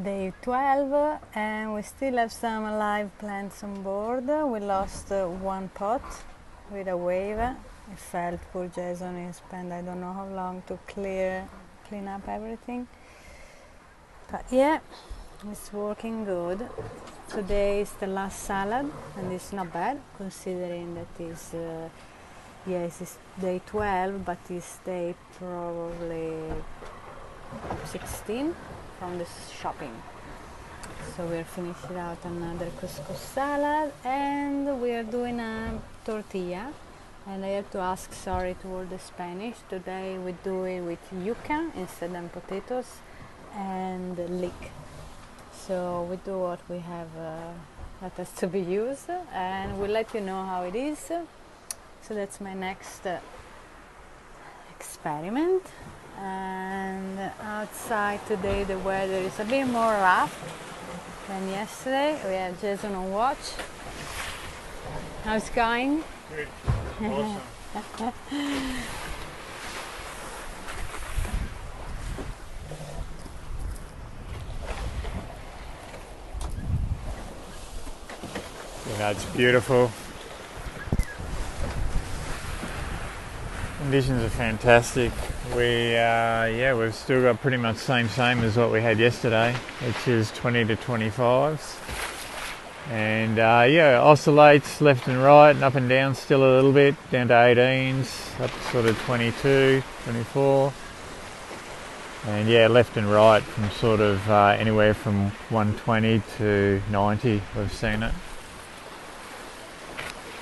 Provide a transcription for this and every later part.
Day 12, and we still have some live plants on board. We lost one pot with a wave. It felt poor Jason. He spent I don't know how long to clean up everything. But yeah, it's working good. Today is the last salad, and it's not bad considering that it's yes, it's day 12, but it's day probably 16 from the shopping. So we're finishing out another couscous salad, and we are doing a tortilla. And I have to ask sorry to all the Spanish. Today we do it with yuca instead of potatoes and leek. So we do what we have that has to be used, and we'll let you know how it is. So that's my next experiment. And outside today the weather is a bit more rough than yesterday. We have Jason on watch. How's it going? Good. Awesome. It's beautiful. Conditions are fantastic. We've still got pretty much same as what we had yesterday, which is 20 to 25s. And oscillates left and right and up and down still a little bit, down to 18s, up to sort of 22, 24. And yeah, left and right from sort of anywhere from 120 to 90, we've seen it.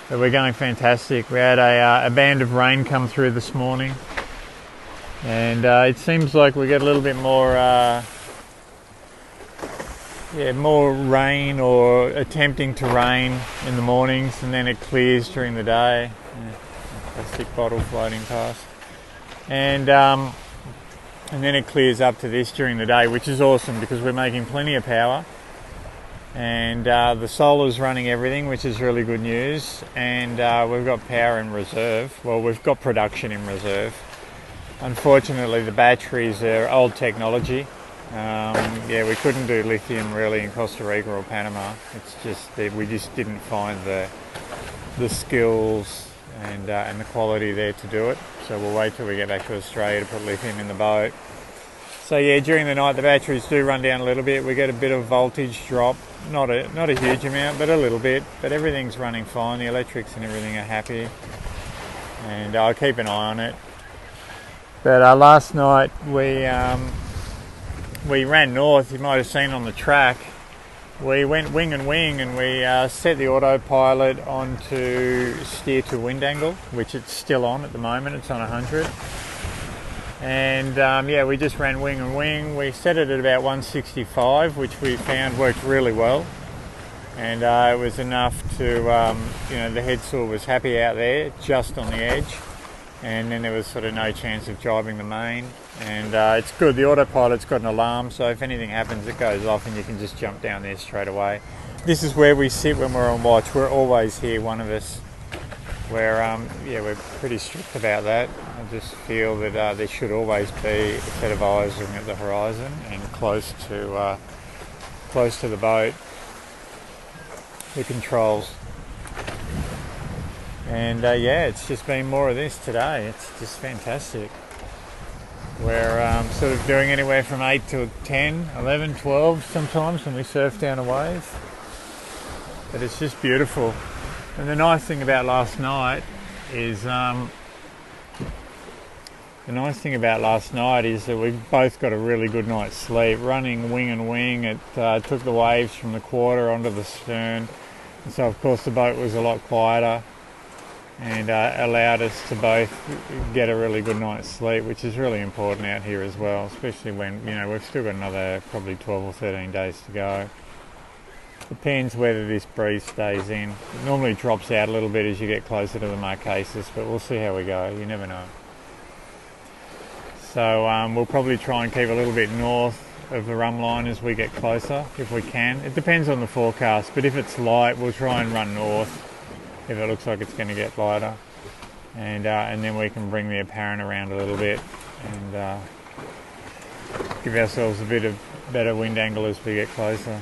But we're going fantastic. We had a band of rain come through this morning, and it seems like we get a little bit more more rain, or attempting to rain in the mornings, and then it clears during the day. Plastic bottle floating past, and then it clears up to this during the day, which is awesome because we're making plenty of power. And the solar's running everything, which is really good news, and we've got power in reserve. Well, we've got production in reserve. Unfortunately, the batteries are old technology. We couldn't do lithium really in Costa Rica or Panama. It's just that we just didn't find the skills and the quality there to do it. So we'll wait till we get back to Australia to put lithium in the boat. So yeah, during the night the batteries do run down a little bit. We get a bit of voltage drop, not a huge amount, but a little bit. But everything's running fine. The electrics and everything are happy, and I'll keep an eye on it. But last night we ran north. You might have seen on the track. We went wing and wing, and we set the autopilot on to steer to wind angle, which it's still on at the moment. It's on 100. And we just ran wing and wing. We set it at about 165, which we found worked really well. And it was enough to, the head saw was happy out there, just on the edge. And then there was sort of no chance of jibing the main. And it's good. The autopilot's got an alarm, so if anything happens, it goes off and you can just jump down there straight away. This is where we sit when we're on watch. We're always here, one of us. We're pretty strict about that. I just feel that there should always be a set of eyes looking at the horizon and close to the boat, the controls. And it's just been more of this today. It's just fantastic. We're sort of doing anywhere from 8 to 10, 11, 12 sometimes when we surf down a wave. But it's just beautiful. And the nice thing about last night is that we both got a really good night's sleep. Running wing and wing, it took the waves from the quarter onto the stern, and so of course the boat was a lot quieter, and allowed us to both get a really good night's sleep, which is really important out here as well, especially when we've still got another probably 12 or 13 days to go. Depends whether this breeze stays in. It normally drops out a little bit as you get closer to the Marquesas, but we'll see how we go. You never know. So we'll probably try and keep a little bit north of the rum line as we get closer, if we can. It depends on the forecast, but if it's light, we'll try and run north if it looks like it's going to get lighter. And then we can bring the apparent around a little bit and give ourselves a bit of better wind angle as we get closer.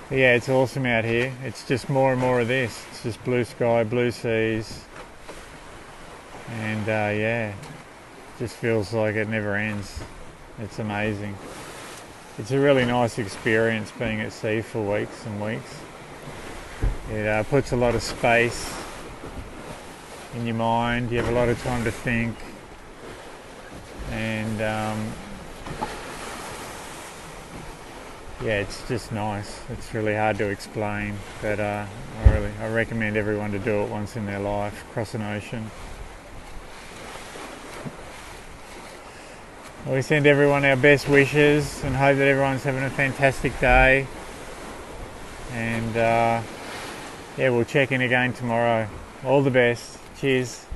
But yeah, it's awesome out here. It's just more and more of this. It's just blue sky, blue seas, and yeah, just feels like it never ends. It's amazing. It's a really nice experience being at sea for weeks and weeks. It puts a lot of space in your mind. You have a lot of time to think, and yeah, it's just nice. It's really hard to explain, but I recommend everyone to do it once in their life, cross an ocean. We send everyone our best wishes and hope that everyone's having a fantastic day. And yeah, we'll check in again tomorrow. All the best. Cheers.